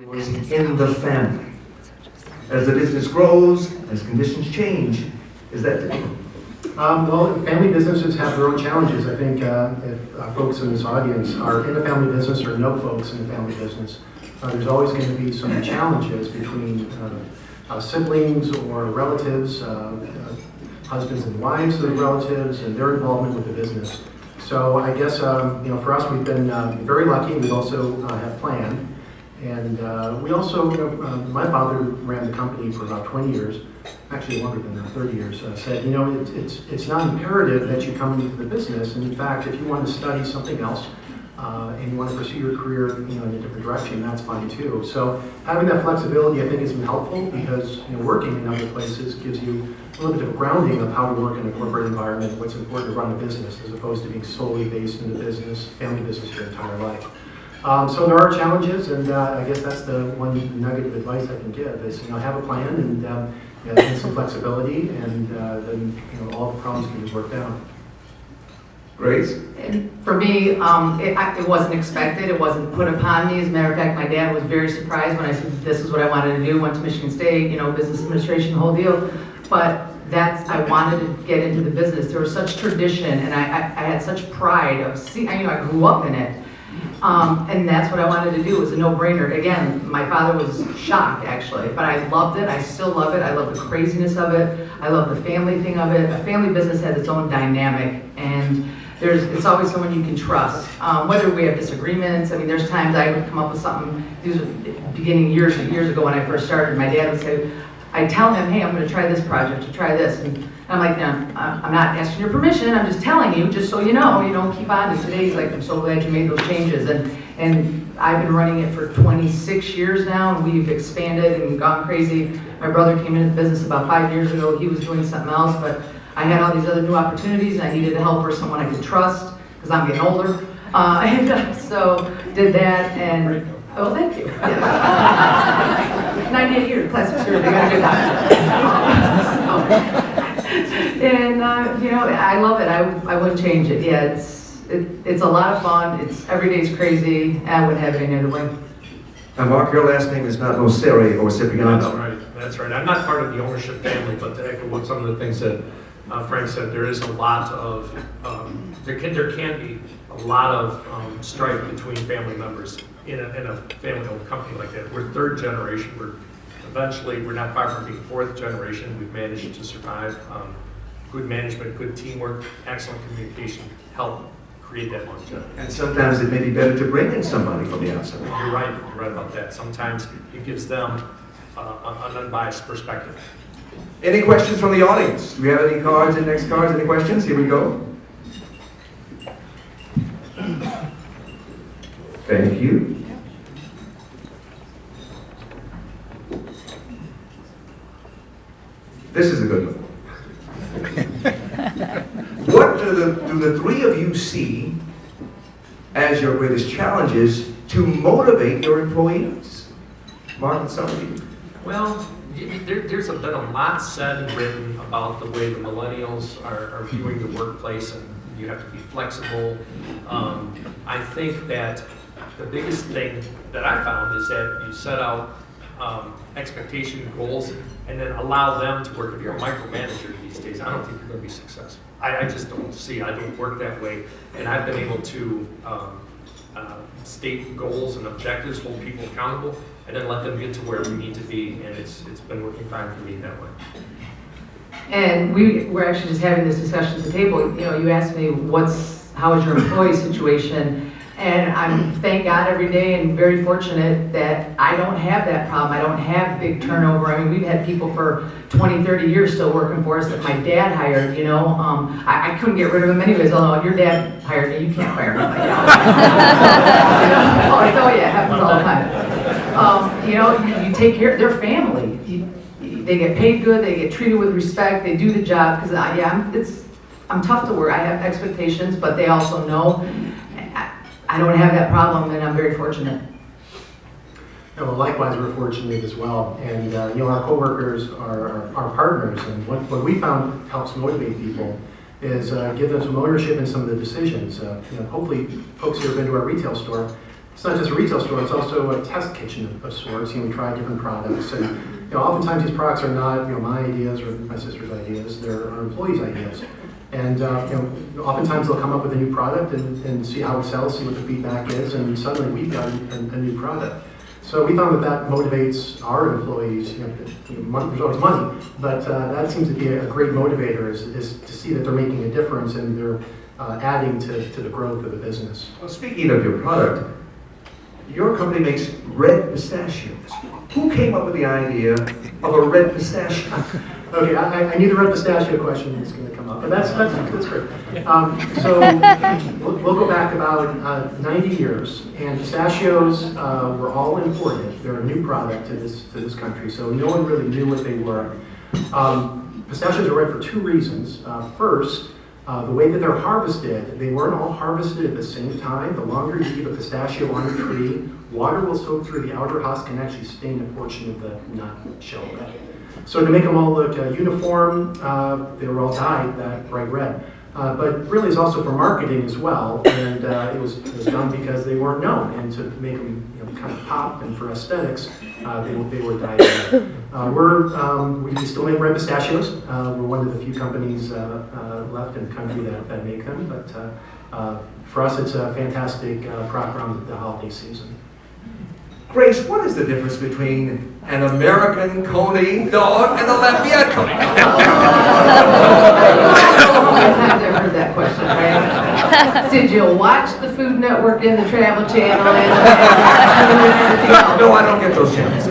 was in the family. As the business grows, as conditions change, is that typical? Well, family businesses have their own challenges. I think if folks in this audience are in a family business or know folks in a family business, there's always going to be some challenges between siblings or relatives, husbands and wives of relatives, and their involvement with the business. So I guess for us, we've been very lucky. We also have planned. And we also, my father ran the company for about 20 years, actually longer than that, 30 years, said, it's not imperative that you come into the business. And in fact, if you want to study something else and you want to pursue your career in a different direction, that's fine too. So having that flexibility, I think, has been helpful because working in other places gives you a little bit of grounding of how to work in a corporate environment, what's important to run a business, as opposed to being solely based in the business, family business your entire life. So there are challenges, and I guess that's the one nugget of advice I can give is, have a plan and some flexibility, and then all the problems can be worked out. Grace? And for me, it wasn't expected. It wasn't put upon me. As a matter of fact, my dad was very surprised when I said this is what I wanted to do. Went to Michigan State, business administration, the whole deal. But I wanted to get into the business. There was such tradition, and I had such pride of I grew up in it. And that's what I wanted to do. It was a no-brainer. Again, my father was shocked, actually, but I loved it. I still love it. I love the craziness of it. I love the family thing of it. A family business has its own dynamic, and it's always someone you can trust. Whether we have disagreements, there's times I would come up with something. These were beginning years ago when I first started. My dad would say, I'd tell him, hey, I'm going to try this project, to try this. And I'm like, no, I'm not asking your permission. I'm just telling you, just so you know, keep on. And today he's like, I'm so glad you made those changes. And I've been running it for 26 years now, and we've expanded and gone crazy. My brother came into the business about 5 years ago. He was doing something else, but I had all these other new opportunities, and I needed a helper, someone I could trust, because I'm getting older. So did that, and oh, thank you. Yeah. 98 years, plastic surgery, I got a good doctor. And I love it. I wouldn't change it. Yeah, it's a lot of fun. Every day's crazy. I wouldn't have it any other way. And Mark, your last name is not Noceri or Cipriano. That's right. I'm not part of the ownership family, but to echo what some of the things that Frank said, there is a lot of there can be a lot of strife between family members in a family-owned company like that. We're third generation. We're not far from being fourth generation. We've managed to survive. Good management, good teamwork, excellent communication help create that longevity. And sometimes it may be better to bring in somebody from the outside. You're right about that. Sometimes it gives them an unbiased perspective. Any questions from the audience? Do we have any cards, index cards, any questions? Here we go. Thank you. This is a good one. What do the three of you see as your greatest challenges to motivate your employees? Mark, and some of you. Well, there's been a lot said and written about the way the millennials are viewing the workplace, and you have to be flexible. I think that the biggest thing that I found is that you set out expectation goals and then allow them to work. If you're a micromanager these days, I don't think you're going to be successful. I just don't see. I don't work that way, and I've been able to state goals and objectives, hold people accountable, and then let them get to where we need to be. And it's been working fine for me that way. And we're actually just having this discussion at the table. You asked me how is your employee situation, and I'm thank God every day and very fortunate that I don't have that problem. I don't have big turnover. We've had people for 20, 30 years still working for us that my dad hired, I couldn't get rid of them anyways, although your dad hired me, you can't fire me like that. Oh yeah, it happens all the time. You take care of their family. They get paid good, they get treated with respect, they do the job, because I'm tough to work. I have expectations, but they also know I don't have that problem, and I'm very fortunate. Well, likewise, we're fortunate as well. And our coworkers are our partners, and what we found helps motivate people is give them some ownership in some of the decisions. Hopefully, folks who have been to our retail store it's not just a retail store, it's also a test kitchen of sorts. We try different products, and oftentimes these products are not my ideas or my sister's ideas, they're our employees' ideas. And oftentimes they'll come up with a new product and see how it sells, see what the feedback is, and suddenly we've got a new product. So we found that motivates our employees. There's always money, but that seems to be a great motivator is to see that they're making a difference and they're adding to the growth of the business. Well, speaking of your product, your company makes red pistachios. Who came up with the idea of a red pistachio? Okay, I knew the red pistachio question was going to come up, but that's great. So we'll go back about 90 years, and pistachios were all imported. They're a new product to this country, so no one really knew what they were. Pistachios are red for two reasons. First, the way that they're harvested, they weren't all harvested at the same time. The longer you leave a pistachio on a tree, water will soak through the outer husk and actually stain a portion of the nut shell red. So to make them all look uniform, they were all dyed that bright red. But really it's also for marketing as well, and it was done because they weren't known, and to make them kind of pop and for aesthetics, they were dyed red. We still make red pistachios. We're one of the few companies left in the country that make them, but for us it's a fantastic crop around the holiday season. Grace, what is the difference between an American Coney dog and a Lafayette Coney dog? I've never heard that question, right? Did you watch the Food Network and the Travel Channel and everything else? No, I don't get those channels.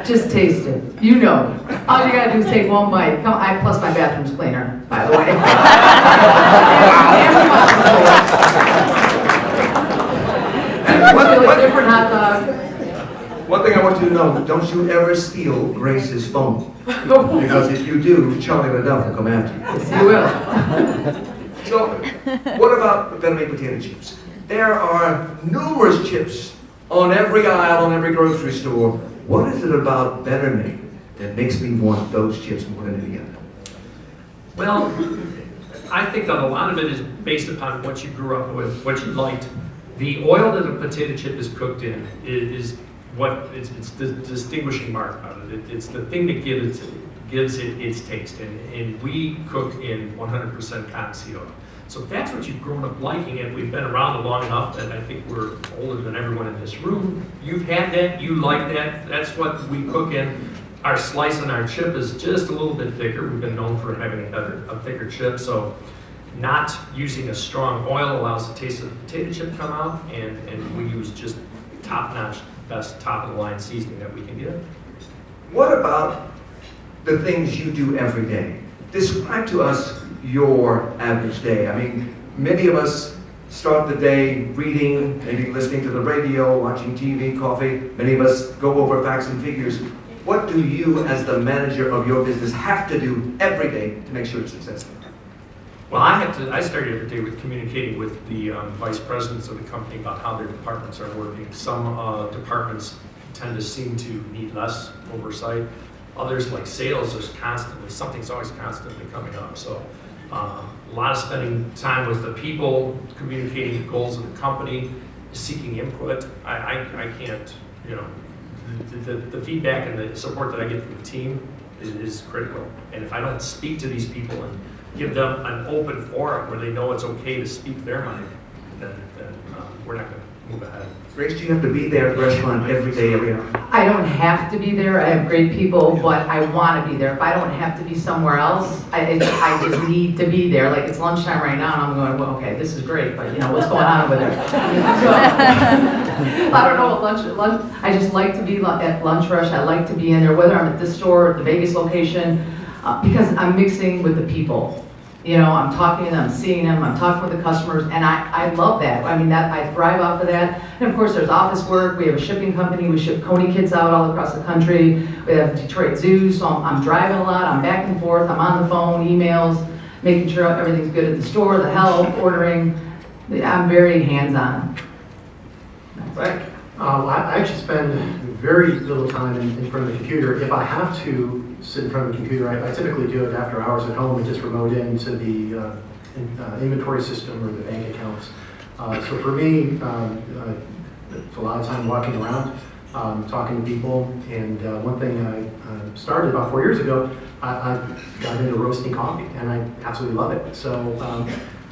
Just taste it. All you gotta do is take one bite. Plus my bathroom's cleaner, by the way. Different hot dog. One thing I want you to know, don't you ever steal Grace's phone. Because if you do, Charlie the Devil will come after you. You will. So, what about the better made potato chips? There are numerous chips on every aisle, on every grocery store. What is it about Better Made that makes me want those chips more than any other? Well, I think that a lot of it is based upon what you grew up with, what you liked. The oil that a potato chip is cooked in is what it's the distinguishing mark about it. It's the thing that gives it its taste, and we cook in 100% cottonseed oil. So if that's what you've grown up liking, and we've been around long enough that I think we're older than everyone in this room, you've had that, you like that, that's what we cook in. Our slice and our chip is just a little bit thicker. We've been known for having a thicker chip, so not using a strong oil allows the taste of the potato chip to come out, and we use just top-notch, best top-of-the-line seasoning that we can get. What about the things you do every day? Describe to us your average day. I mean, many of us start the day reading, maybe listening to the radio, watching TV, coffee. Many of us go over facts and figures. What do you, as the manager of your business, have to do every day to make sure it's successful? Well, I start every day with communicating with the vice presidents of the company about how their departments are working. Some departments tend to seem to need less oversight. Others, like sales, something's always constantly coming up. So a lot of spending time with the people, communicating the goals of the company, seeking input. I can't, the feedback and the support that I get from the team is critical. And if I don't speak to these people and give them an open forum where they know it's okay to speak their mind, then we're not going to move ahead. Grace, do you have to be there at the restaurant every day, every hour? I don't have to be there. I have great people, but I want to be there. If I don't have to be somewhere else, I just need to be there. Like it's lunchtime right now, and I'm going, well, okay, this is great, but what's going on over there? So, I don't know what lunch. I just like to be at Lunch Rush. I like to be in there, whether I'm at this store or at the Vegas location, because I'm mixing with the people. I'm talking to them, seeing them, I'm talking with the customers, and I love that. I mean, I thrive off of that. And of course, there's office work. We have a shipping company. We ship Coney kids out all across the country. We have Detroit Zoo, so I'm driving a lot. I'm back and forth. I'm on the phone, emails, making sure everything's good at the store, the help, ordering. I'm very hands-on. Right. I actually spend very little time in front of the computer. If I have to sit in front of the computer, I typically do it after hours at home and just remote into the inventory system or the bank accounts. So for me, it's a lot of time walking around, talking to people, and one thing I started about 4 years ago, I got into roasting coffee, and I absolutely love it. So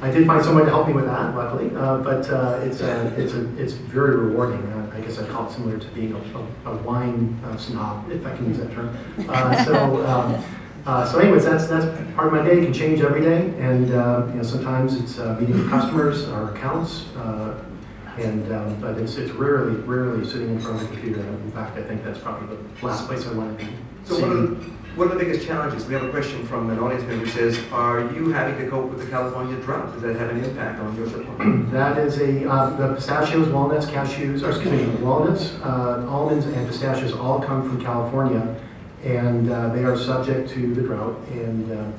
I did find someone to help me with that, luckily, but it's very rewarding. I guess I'd call it similar to being a wine snob, if I can use that term. So anyways, that's part of my day. It can change every day, and sometimes it's meeting with customers or accounts, but it's rarely sitting in front of the computer. In fact, I think that's probably the last place I want to be. So one of the biggest challenges, we have a question from an audience member who says, are you having to cope with the California drought? Does that have an impact on your supply? That is the pistachios, walnuts, cashews, or excuse me, walnuts, almonds, and pistachios all come from California, and they are subject to the drought. And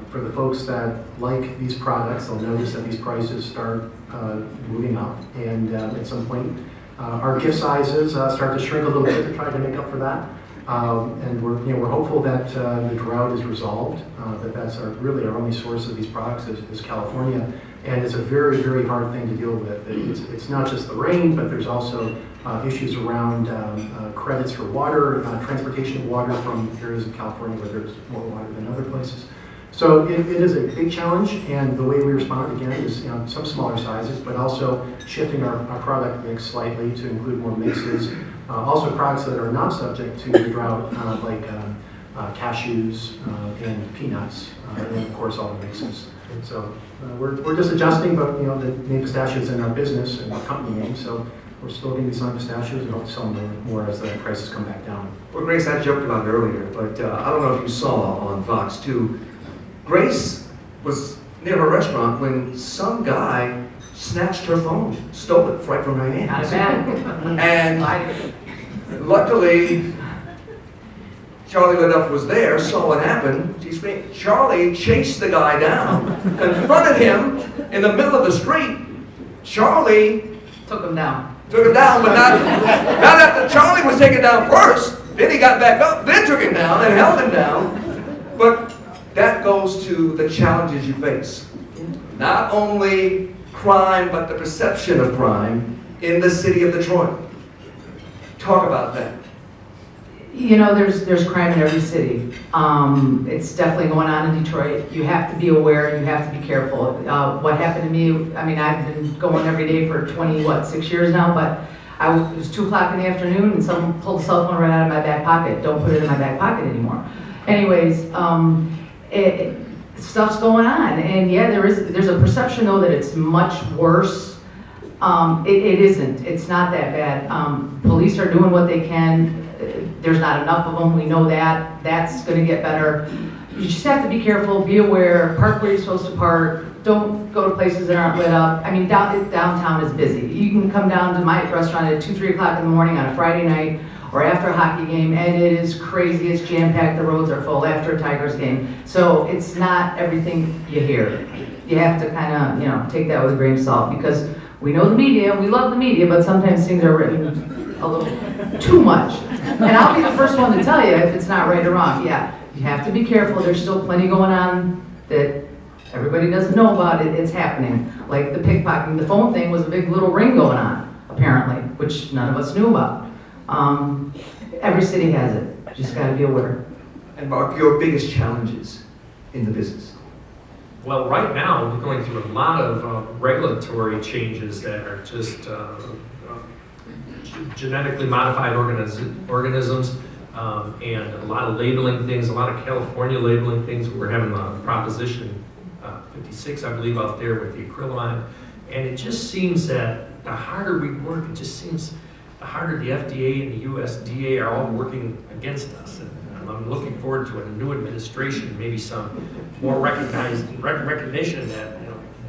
for the folks that like these products, they'll notice that these prices start moving up, and at some point, our gift sizes start to shrink a little bit to try to make up for that. And we're hopeful that the drought is resolved. That's really our only source of these products is California, and it's a very, very hard thing to deal with. It's not just the rain, but there's also issues around credits for water, transportation of water from areas of California where there's more water than other places. So it is a big challenge, and the way we respond again is some smaller sizes, but also shifting our product mix slightly to include more mixes. Also products that are not subject to the drought, like cashews and peanuts, and of course all the mixes. And so we're just adjusting, but the name pistachios in our business and our company name, so we're still going to be selling pistachios and hope to sell more as the prices come back down. Well, Grace, I joked about it earlier, but I don't know if you saw on Fox 2, Grace was near her restaurant when some guy snatched her phone, stole it right from her hand. Not bad. And luckily, Charlie Leduff was there, saw what happened. She screamed. Charlie chased the guy down, confronted him in the middle of the street. Charlie Took him down. took him down, but not after Charlie was taken down first. Then he got back up, then took him down and held him down. But that goes to the challenges you face. Not only crime, but the perception of crime in the city of Detroit. Talk about that. There's crime in every city. It's definitely going on in Detroit. You have to be aware, you have to be careful. What happened to me, I've been going every day for 6 years now, but it was 2 o'clock in the afternoon and someone pulled a cell phone right out of my back pocket. Don't put it in my back pocket anymore. Anyways, stuff's going on, and yeah, there's a perception though that it's much worse. It isn't. It's not that bad. Police are doing what they can. There's not enough of them. We know that. That's going to get better. You just have to be careful, be aware, park where you're supposed to park. Don't go to places that aren't lit up. Downtown is busy. You can come down to my restaurant at 2, 3 o'clock in the morning on a Friday night or after a hockey game, and it is crazy. It's jam-packed. The roads are full after a Tigers game. So it's not everything you hear. You have to kind of, take that with a grain of salt, because we know the media, we love the media, but sometimes things are written a little too much. And I'll be the first one to tell you if it's not right or wrong. Yeah, you have to be careful. There's still plenty going on that everybody doesn't know about. It's happening. Like the pickpocketing, the phone thing was a big little ring going on, apparently, which none of us knew about. Every city has it. Just got to be aware. And Mark, your biggest challenges in the business? Well, right now, we're going through a lot of regulatory changes that are just genetically modified organisms, and a lot of labeling things, a lot of California labeling things. We're having a Proposition 56, I believe, out there with the acrylamide. And it just seems that the harder we work, it just seems the harder the FDA and the USDA are all working against us. And I'm looking forward to a new administration, maybe some more recognition that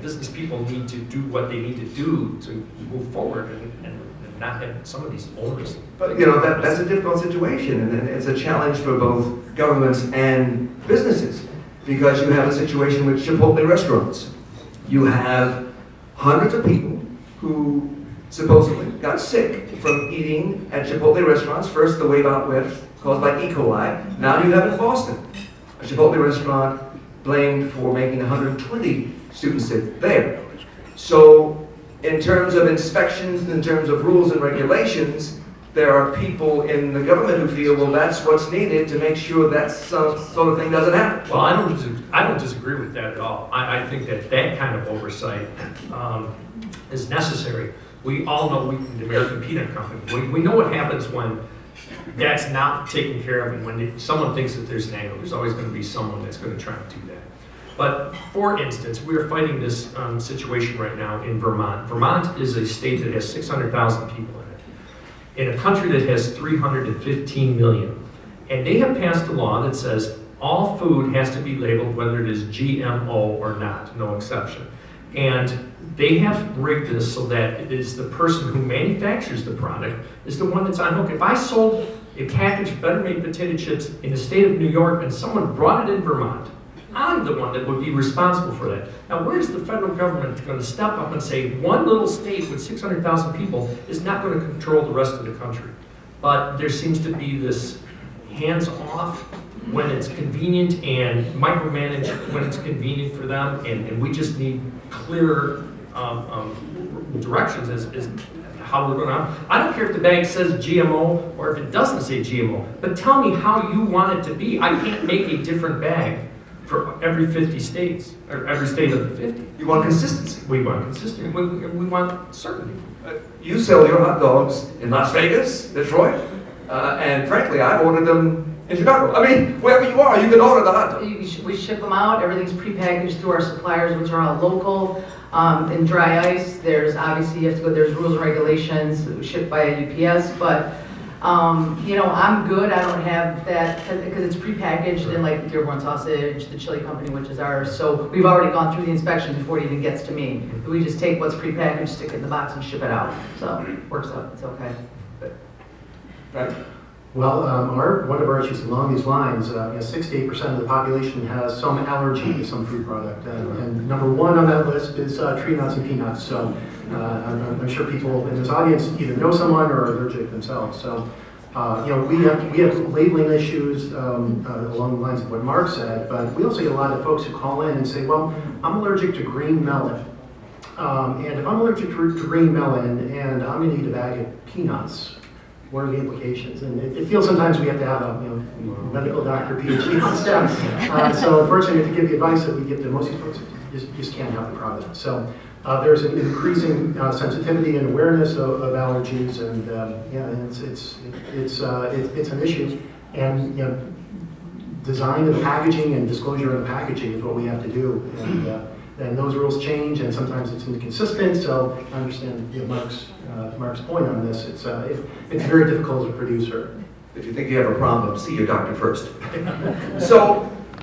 business people need to do what they need to do to move forward and not have some of these owners. But that's a difficult situation, and it's a challenge for both governments and businesses, because you have a situation with Chipotle restaurants. You have hundreds of people who supposedly got sick from eating at Chipotle restaurants. First, the wave out west caused by E. coli. Now you have in Boston a Chipotle restaurant blamed for making 120 students sick there. So in terms of inspections, in terms of rules and regulations, there are people in the government who feel, well, that's what's needed to make sure that sort of thing doesn't happen. Well, I don't disagree with that at all. I think that that kind of oversight is necessary. We all know the American Peanut Company. We know what happens when that's not taken care of, and when someone thinks that there's an angle, there's always going to be someone that's going to try to do that. But for instance, we are fighting this situation right now in Vermont. Vermont is a state that has 600,000 people in it, in a country that has 315 million. And they have passed a law that says all food has to be labeled whether it is GMO or not, no exception. And they have rigged this so that it is the person who manufactures the product is the one that's on hook. If I sold a package of Better Made potato chips in the state of New York and someone brought it in Vermont, I'm the one that would be responsible for that. Now, where's the federal government going to step up and say one little state with 600,000 people is not going to control the rest of the country? But there seems to be this hands-off when it's convenient and micromanage when it's convenient for them, and we just need clearer directions as how we're going to. I don't care if the bag says GMO or if it doesn't say GMO, but tell me how you want it to be. I can't make a different bag for every 50 states, or every state of the 50. You want consistency. We want consistency. We want certainty. You sell your hot dogs in Las Vegas, Detroit, and frankly, I've ordered them in Chicago. I mean, wherever you are, you can order the hot dog. We ship them out, everything's prepackaged through our suppliers, which are all local. In dry ice, there's obviously, you have to go, there's rules and regulations, shipped by UPS, but you know, I'm good, I don't have that, because it's prepackaged in like the Dearborn sausage, the chili company, which is ours, so we've already gone through the inspection before it even gets to me. We just take what's prepackaged, stick it in the box and ship it out, so it works out, it's okay. Right? Well, one of our issues along these lines, 6 to 8% of the population has some allergy to some food product. And number one on that list is tree nuts and peanuts. So I'm sure people in this audience either know someone or are allergic themselves. So, we have labeling issues along the lines of what Mark said, but we also get a lot of folks who call in and say, well, I'm allergic to green melon. And if I'm allergic to green melon and I'm going to eat a bag of peanuts, what are the implications? And it feels sometimes we have to have a medical doctor, PhD on staff. So unfortunately, to give the advice that we give to most folks, just can't have the product. So there's an increasing sensitivity and awareness of allergies, and it's an issue. And design of the packaging and disclosure of the packaging is what we have to do. And those rules change, and sometimes it's inconsistent. So I understand Mark's point on this. It's very difficult as a producer. If you think you have a problem, see your doctor first. So